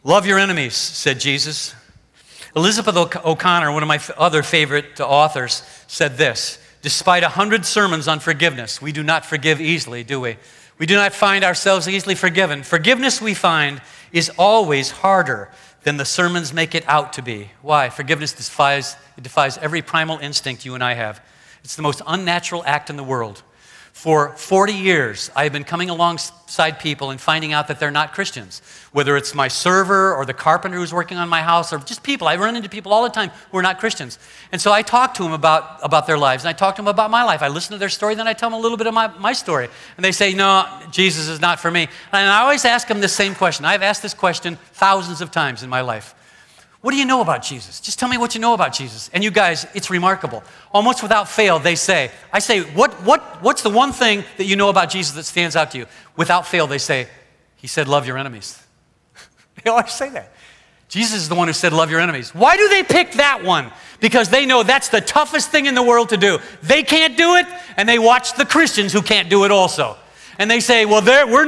Love your enemies, said Jesus. Elizabeth O'Connor, one of my other favorite authors, said this: despite 100 sermons on forgiveness, we do not forgive easily, do we? We do not find ourselves easily forgiven. Forgiveness, we find, is always harder than the sermons make it out to be. Why? Forgiveness defies every primal instinct you and I have. It's the most unnatural act in the world. For 40 years, I have been coming alongside people and finding out that they're not Christians. Whether it's my server or the carpenter who's working on my house or just people. I run into people all the time who are not Christians. And so I talk to them about their lives, and I talk to them about my life. I listen to their story, then I tell them a little bit of my story. And they say, no, Jesus is not for me. And I always ask them this same question. I've asked this question thousands of times in my life. What do you know about Jesus? Just tell me what you know about Jesus. And you guys, it's remarkable. Almost without fail, they say, I say, what's the one thing that you know about Jesus that stands out to you? Without fail, they say, he said, love your enemies. They always say that. Jesus is the one who said, love your enemies. Why do they pick that one? Because they know that's the toughest thing in the world to do. They can't do it, and they watch the Christians who can't do it also. And they say, well, they're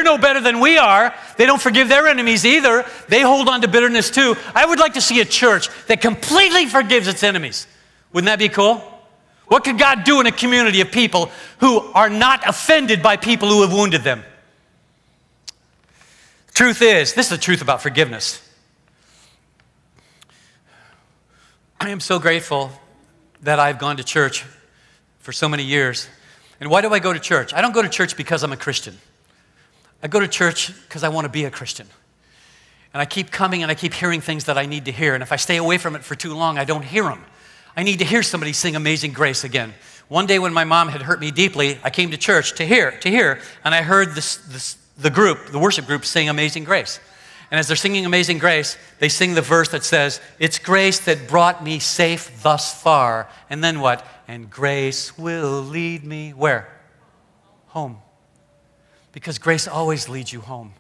no better than we are. They don't forgive their enemies either. They hold on to bitterness too. I would like to see a church that completely forgives its enemies. Wouldn't that be cool? What could God do in a community of people who are not offended by people who have wounded them? The truth is, this is the truth about forgiveness. I am so grateful that I've gone to church for so many years. And why do I go to church? I don't go to church because I'm a Christian. I go to church because I want to be a Christian. And I keep coming and I keep hearing things that I need to hear. And if I stay away from it for too long, I don't hear them. I need to hear somebody sing Amazing Grace again. One day when my mom had hurt me deeply, I came to church to hear, and I heard the worship group sing Amazing Grace. And as they're singing Amazing Grace, they sing the verse that says, it's grace that brought me safe thus far. And then what? And grace will lead me where? Home. Because grace always leads you home.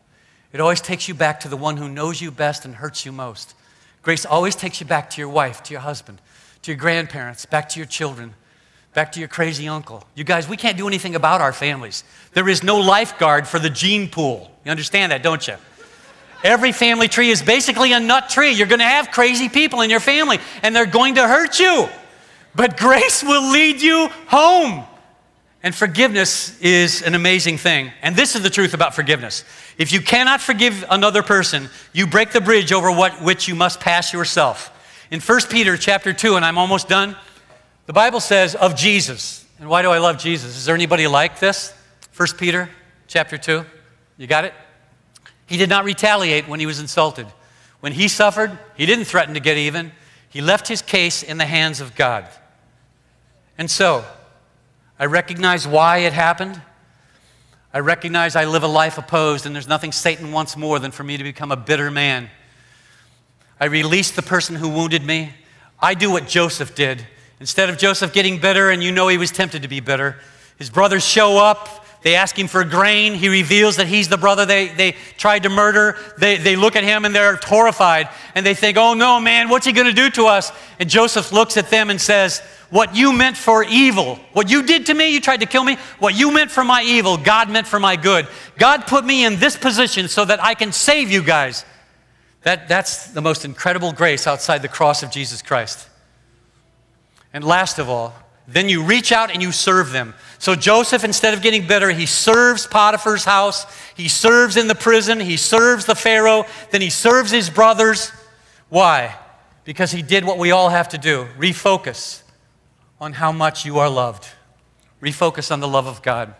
It always takes you back to the one who knows you best and hurts you most. Grace always takes you back to your wife, to your husband, to your grandparents, back to your children, back to your crazy uncle. You guys, we can't do anything about our families. There is no lifeguard for the gene pool. You understand that, don't you? Every family tree is basically a nut tree. You're going to have crazy people in your family, and they're going to hurt you. But grace will lead you home. And forgiveness is an amazing thing. And this is the truth about forgiveness. If you cannot forgive another person, you break the bridge over which you must pass yourself. In 1 Peter chapter 2, and I'm almost done, the Bible says of Jesus. And why do I love Jesus? Is there anybody like this? 1 Peter chapter 2. You got it? He did not retaliate when he was insulted. When he suffered, he didn't threaten to get even. He left his case in the hands of God. And so, I recognize why it happened. I recognize I live a life opposed, and there's nothing Satan wants more than for me to become a bitter man. I release the person who wounded me. I do what Joseph did. Instead of Joseph getting bitter, and you know he was tempted to be bitter, his brothers show up. They ask him for grain. He reveals that he's the brother they tried to murder. They look at him and they're horrified. And they think, oh no, man, what's he going to do to us? And Joseph looks at them and says, what you meant for evil, what you did to me, you tried to kill me, what you meant for my evil, God meant for my good. God put me in this position so that I can save you guys. That's the most incredible grace outside the cross of Jesus Christ. And last of all, then you reach out and you serve them. So Joseph, instead of getting bitter, he serves Potiphar's house. He serves in the prison. He serves the Pharaoh. Then he serves his brothers. Why? Because he did what we all have to do. Refocus on how much you are loved. Refocus on the love of God.